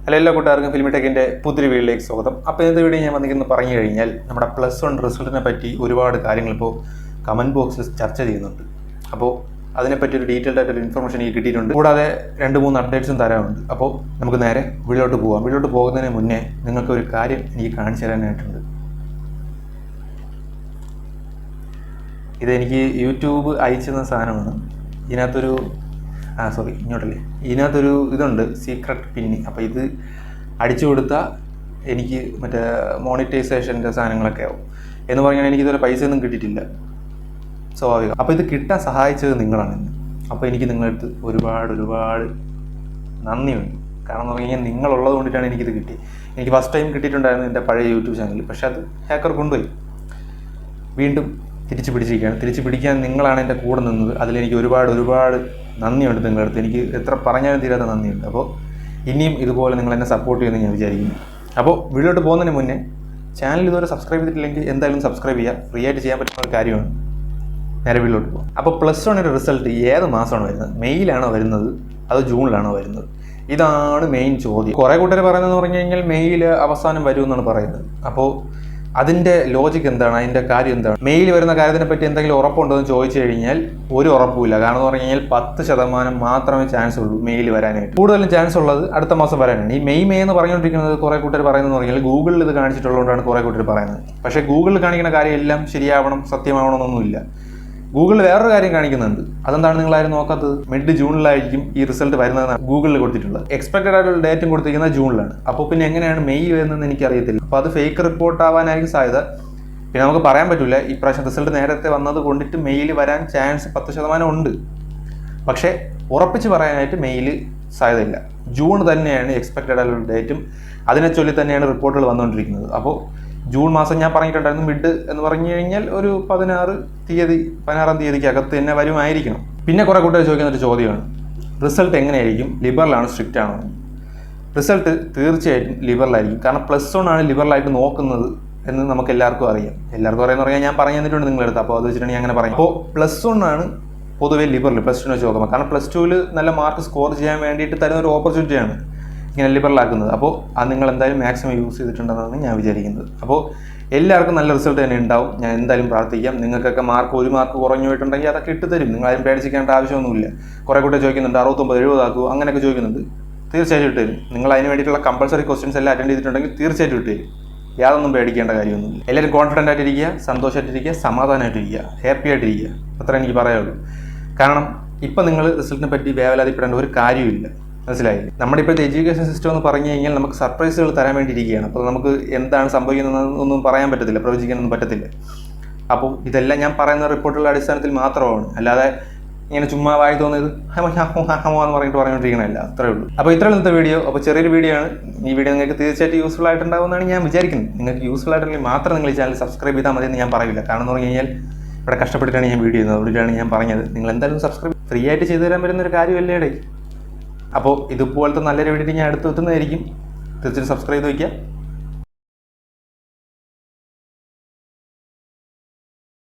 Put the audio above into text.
Hello എല്ലാ കൂട്ടുകാർക്കും ഫിലിമിടെക്കിൻ്റെ പുതിയ വീഡിയോയിലേക്ക് സ്വാഗതം. അപ്പോൾ ഇന്നത്തെ വീഡിയോ ഞാൻ വന്നിരിക്കുന്നത് പറഞ്ഞു കഴിഞ്ഞാൽ നമ്മുടെ +1 റിസൾട്ടിനെ പറ്റി ഒരുപാട് കാര്യങ്ങൾ ഇപ്പോൾ കമൻറ്റ് ബോക്സിൽ ചർച്ച ചെയ്യുന്നുണ്ട്. അപ്പോൾ അതിനെപ്പറ്റി ഒരു ഡീറ്റെയിൽഡ് ആയിട്ടൊരു ഇൻഫർമേഷൻ എനിക്ക് കിട്ടിയിട്ടുണ്ട്. കൂടാതെ 2-3 അപ്ഡേറ്റ്സും തരാനുണ്ട്. അപ്പോൾ നമുക്ക് നേരെ വീഡിയോട്ട് പോകാം. വീഡിയോട്ട് പോകുന്നതിന് മുന്നേ നിങ്ങൾക്കൊരു കാര്യം എനിക്ക് കാണിച്ചു തരാനായിട്ടുണ്ട്. ഇതെനിക്ക് യൂട്യൂബ് അയച്ചിരുന്ന സാധനമാണ്. ഇതിനകത്തൊരു ഇതിനകത്തൊരു ഇതുണ്ട്, സീക്രട്ട് പിന്ന്. അപ്പോൾ ഇത് അടിച്ചു കൊടുത്താൽ എനിക്ക് മറ്റേ മോണിറ്റൈസേഷൻ്റെ സാധനങ്ങളൊക്കെ ആവും എന്ന് പറഞ്ഞാൽ എനിക്കിതുവരെ പൈസയൊന്നും കിട്ടിയിട്ടില്ല, സ്വാഭാവികം. അപ്പോൾ ഇത് കിട്ടാൻ സഹായിച്ചത് നിങ്ങളാണ് ഇന്ന്. അപ്പോൾ എനിക്ക് നിങ്ങളടുത്ത് ഒരുപാട് നന്ദിയുണ്ട്. കാരണം എന്ന് പറഞ്ഞു കഴിഞ്ഞാൽ നിങ്ങളുള്ളത് കൊണ്ടിട്ടാണ് എനിക്കിത് കിട്ടി. എനിക്ക് ഫസ്റ്റ് ടൈം കിട്ടിയിട്ടുണ്ടായിരുന്നു എൻ്റെ പഴയ യൂട്യൂബ് ചാനലിൽ. പക്ഷേ അത് ഹാക്കർ കൊണ്ടുപോയി. വീണ്ടും തിരിച്ചു പിടിക്കാൻ നിങ്ങളാണ് എൻ്റെ കൂടെ നിന്നത്. അതിലെനിക്ക് ഒരുപാട് നന്ദിയുണ്ട് നിങ്ങളടുത്ത്. എനിക്ക് എത്ര പറഞ്ഞാലും തീരാത്ത നന്ദിയുണ്ട്. അപ്പോൾ ഇനിയും ഇതുപോലെ നിങ്ങൾ എന്നെ സപ്പോർട്ട് ചെയ്യുമെന്ന് ഞാൻ വിചാരിക്കുന്നു. അപ്പോൾ വീഡിയോട്ട് പോകുന്നതിന് മുന്നേ ചാനൽ ഇതുവരെ സബ്സ്ക്രൈബ് ചെയ്തിട്ടില്ലെങ്കിൽ എന്തായാലും സബ്സ്ക്രൈബ് ചെയ്യുക. ഫ്രീ ആയിട്ട് ചെയ്യാൻ പറ്റുന്ന ഒരു കാര്യമാണ്. നേരെ വീഡിയോട്ട് പോകും. അപ്പോൾ +1 റിസൾട്ട് ഏത് മാസമാണ് വരുന്നത്? മെയ്യിലാണോ വരുന്നത് അതോ ജൂണിലാണോ വരുന്നത്? ഇതാണ് മെയിൻ ചോദ്യം. കുറേ കൂട്ടർ പറയുന്നതെന്ന് പറഞ്ഞു കഴിഞ്ഞാൽ മെയ്യിൽ അവസാനം വരുമെന്നാണ് പറയുന്നത്. അപ്പോൾ അതിൻ്റെ ലോജിക്ക് എന്താണ്, അതിൻ്റെ കാര്യം എന്താണ്? മെയിൽ വരുന്ന കാര്യത്തിനെ പറ്റി എന്തെങ്കിലും ഉറപ്പുണ്ടോ എന്ന് ചോദിച്ചു കഴിഞ്ഞാൽ ഒരു ഉറപ്പുമില്ല. കാരണം എന്ന് പറഞ്ഞു കഴിഞ്ഞാൽ 10% മാത്രമേ ചാൻസ് ഉള്ളൂ മെയിൽ വരാനായിട്ട്. കൂടുതലും ചാൻസ് ഉള്ളത് അടുത്ത മാസം വരാനാണ്. ഈ മെയ് എന്ന് പറഞ്ഞുകൊണ്ടിരിക്കുന്നത് കുറേ കൂട്ടർ പറയുന്നതെന്ന് പറഞ്ഞാൽ ഗൂഗിളിൽ ഇത് കാണിച്ചിട്ടുള്ളതുകൊണ്ടാണ് കുറേ കൂട്ടർ പറയുന്നത്. പക്ഷേ ഗൂഗിളിൽ കാണിക്കുന്ന കാര്യം എല്ലാം ശരിയാവണം, സത്യമാവണമെന്നൊന്നുമില്ല. ഗൂഗിളിൽ വേറൊരു കാര്യം കാണിക്കുന്നുണ്ട്. അതെന്താണ് നിങ്ങളാരും നോക്കാത്തത്? മിഡ് ജൂണിലായിരിക്കും ഈ റിസൾട്ട് വരുന്നതെന്നാണ് ഗൂഗിളിൽ കൊടുത്തിട്ടുള്ളത്. എക്സ്പെക്റ്റഡ് ആയിട്ടുള്ള ഡേറ്റും കൊടുത്തിരിക്കുന്നത് ജൂണിലാണ്. അപ്പോൾ പിന്നെ എങ്ങനെയാണ് മെയ് വരുന്നതെന്ന് എനിക്കറിയത്തില്ല. അപ്പോൾ അത് ഫേക്ക് റിപ്പോർട്ട് ആവാനായിരിക്കും സാധ്യത. പിന്നെ നമുക്ക് പറയാൻ പറ്റില്ല. ഈ പ്രാവശ്യം റിസൾട്ട് നേരത്തെ വന്നത് കൊണ്ടിട്ട് മെയിൽ വരാൻ ചാൻസ് 10% ഉണ്ട്. പക്ഷേ ഉറപ്പിച്ച് പറയാനായിട്ട് മെയിൽ സാധ്യതയില്ല. ജൂൺ തന്നെയാണ് എക്സ്പെക്റ്റഡ് ആയിട്ടുള്ള ഡേറ്റും. അതിനെ ചൊല്ലി തന്നെയാണ് റിപ്പോർട്ടുകൾ വന്നുകൊണ്ടിരിക്കുന്നത്. അപ്പോൾ ജൂൺ മാസം ഞാൻ പറഞ്ഞിട്ടുണ്ടായിരുന്നു മിഡ് എന്ന് പറഞ്ഞു കഴിഞ്ഞാൽ ഒരു 16 തീയതിക്കകത്ത് തന്നെ വരുമായിരിക്കണം. പിന്നെ കുറേ കൂട്ടർ ചോദിക്കുന്ന ഒരു ചോദ്യമാണ്, റിസൾട്ട് എങ്ങനെയായിരിക്കും? ലിബറലാണോ സ്ട്രിക്റ്റ് ആണോ? റിസൾട്ട് തീർച്ചയായിട്ടും ലിബറലായിരിക്കും. കാരണം +1 ആണ് ലിബറലായിട്ട് നോക്കുന്നത് എന്ന് നമുക്ക് എല്ലാവർക്കും അറിയാം. എല്ലാവർക്കും അറിയാമെന്ന് പറഞ്ഞാൽ ഞാൻ പറഞ്ഞു തന്നിട്ടുണ്ട് നിങ്ങളെടുത്ത്. അപ്പോൾ അത് വെച്ചിട്ടാണ് ഞാൻ അങ്ങനെ പറയാം. അപ്പോൾ +1 ആണ് പൊതുവേ ലിബറൽ +2 വെച്ച് നോക്കുമ്പോൾ. കാരണം +2ൽ നല്ല മാർക്ക് സ്കോർ ചെയ്യാൻ വേണ്ടിയിട്ട് തരുന്ന ഒരു ഓപ്പർച്യൂണിറ്റിയാണ് ഇങ്ങനെ ലിബറലാക്കുന്നത്. അപ്പോൾ അത് നിങ്ങൾ എന്തായാലും മാക്സിമം യൂസ് ചെയ്തിട്ടുണ്ടെന്നാണ് ഞാൻ വിചാരിക്കുന്നത്. അപ്പോൾ എല്ലാവർക്കും നല്ല റിസൾട്ട് തന്നെ ഉണ്ടാവും. ഞാൻ എന്തായാലും പ്രാർത്ഥിക്കാം. നിങ്ങൾക്കൊക്കെ ഒരു മാർക്ക് കുറഞ്ഞു പോയിട്ടുണ്ടെങ്കിൽ അതൊക്കെ ഇട്ട് തരും. നിങ്ങളാരും പേടിച്ചിക്കേണ്ട ആവശ്യമൊന്നുമില്ല. കുറേ കൂടെ ചോദിക്കുന്നുണ്ട് 69-70 ആക്കുമോ, അങ്ങനെയൊക്കെ ചോദിക്കുന്നുണ്ട്. തീർച്ചയായിട്ടും ഇട്ട് തരും. നിങ്ങൾ അതിന് വേണ്ടിയിട്ടുള്ള കമ്പൾസറി ക്വസ്റ്റ്യൻസ് എല്ലാം അറ്റൻഡ് ചെയ്തിട്ടുണ്ടെങ്കിൽ തീർച്ചയായിട്ടും ഇട്ട് തരും. യാതൊന്നും പേടിക്കേണ്ട കാര്യമൊന്നുമില്ല. എല്ലാവരും കോൺഫിഡൻ്റ് ആയിട്ടിരിക്കുക, സന്തോഷമായിട്ടിരിക്കുക, സമാധാനമായിട്ടിരിക്കുക, ഹാപ്പി ആയിട്ടിരിക്കുക. അത്ര എനിക്ക് പറയുള്ളൂ. കാരണം ഇപ്പം നിങ്ങൾ റിസൾട്ടിനെ പറ്റി വേവലാതിപ്പെടേണ്ട ഒരു കാര്യമില്ല. മനസ്സിലായില്ലേ? നമ്മുടെ ഇപ്പോഴത്തെ എഡ്യൂക്കേഷൻ സിസ്റ്റം എന്ന് പറഞ്ഞു കഴിഞ്ഞാൽ നമുക്ക് സർപ്രൈസുകൾ തരാൻ വേണ്ടിയിരിക്കുകയാണ്. അപ്പോൾ നമുക്ക് എന്താണ് സംഭവിക്കുന്നതെന്നൊന്നും പറയാൻ പറ്റത്തില്ല, പ്രവചിക്കാനൊന്നും പറ്റത്തില്ല. അപ്പോൾ ഇതെല്ലാം ഞാൻ പറയുന്ന റിപ്പോർട്ടുകളുടെ അടിസ്ഥാനത്തിൽ മാത്രമാണ്. അല്ലാതെ ഇങ്ങനെ ചുമ്മാ വായി തോന്നിയത് എന്ന് പറഞ്ഞുകൊണ്ടിരിക്കണമല്ല. അത്രേ ഉള്ളൂ. അപ്പോൾ ഇത്രയും ഇന്നത്തെ വീഡിയോ. അപ്പോൾ ചെറിയൊരു വീഡിയോ ആണ്. ഈ വീഡിയോ നിങ്ങൾക്ക് തീർച്ചയായിട്ടും യൂസ്ഫുൾ ആയിട്ടുണ്ടാവുമെന്നാണ് ഞാൻ വിചാരിക്കുന്നത്. നിങ്ങൾക്ക് യൂസ്ഫുൾ ആയിട്ടുണ്ടെങ്കിൽ മാത്രം നിങ്ങൾ ഈ ചാനൽ സബ്സ്ക്രൈബ് ചെയ്താൽ മതി എന്ന് ഞാൻ പറയില്ല. കാരണം എന്ന് പറഞ്ഞു കഴിഞ്ഞാൽ ഇവിടെ കഷ്ടപ്പെട്ടിട്ടാണ് ഞാൻ വീഡിയോ ചെയ്യുന്നത്. അതുകൊണ്ടാണ് ഞാൻ പറഞ്ഞത് നിങ്ങൾ എന്തായാലും സബ്സ്ക്രൈബ് ഫ്രീ ആയിട്ട് ചെയ്തു തരാൻ പറ്റുന്നൊരു കാര്യമല്ലേ. അപ്പോൾ ഇതുപോലത്തെ നല്ലൊരു വീഡിയോ ഞാൻ അടുത്ത് എത്തുന്നതായിരിക്കും. തീർച്ചയായും സബ്സ്ക്രൈബ് ചെയ്ത് വയ്ക്കുക.